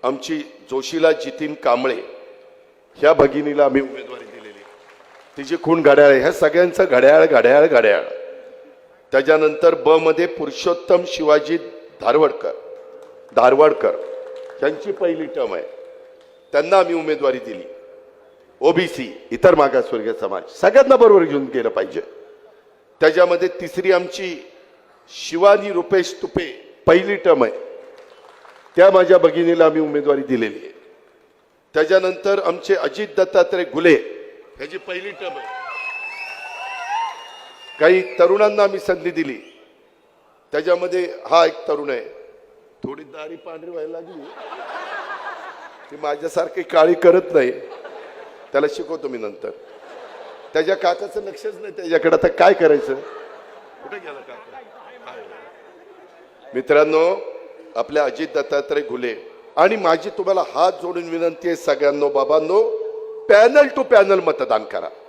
आमची जोशीला जितीन कांबळे ह्या भगिनीला आम्ही उमेदवारी दिलेली. तिची खूण घड्याळ आहे. ह्या सगळ्यांचं घड्याळ घड्याळ घड्याळ. त्याच्यानंतर ब मध्ये पुरुषोत्तम शिवाजी धारवाडकर यांची पहिली टर्म आहे. त्यांना आम्ही उमेदवारी दिली. ओबीसी इतर मागासवर्गीय समाज सगळ्यांना बरोबर घेऊन गेलं पाहिजे. त्याच्यामध्ये तिसरी आमची शिवानी रुपेश तुपे पहिली टर्म आहे. त्या माझ्या भगिनीला आम्ही उमेदवारी दिलेली आहे. त्याच्यानंतर आमचे अजित दत्तात्रय घुले ह्याची पहिली टर्म आहे. काही तरुणांना आम्ही संधी दिली. त्याच्यामध्ये हा एक तरुण आहे. थोडी दाढी पांढरी व्हायला लागली. ती माझ्यासारखी काळी करत नाही. त्याला शिकवतो मी नंतर. त्याच्या काकाचं लक्षच नाही त्याच्याकडे. आता काय करायचं. कुठे गेला काका. मित्रांनो, आपल्या अजित दत्तात्रय घुले आणि माझी तुम्हाला हात जोडून विनंती आहे सगळ्यांनो, बाबांनो, पॅनल टू पॅनल मतदान करा.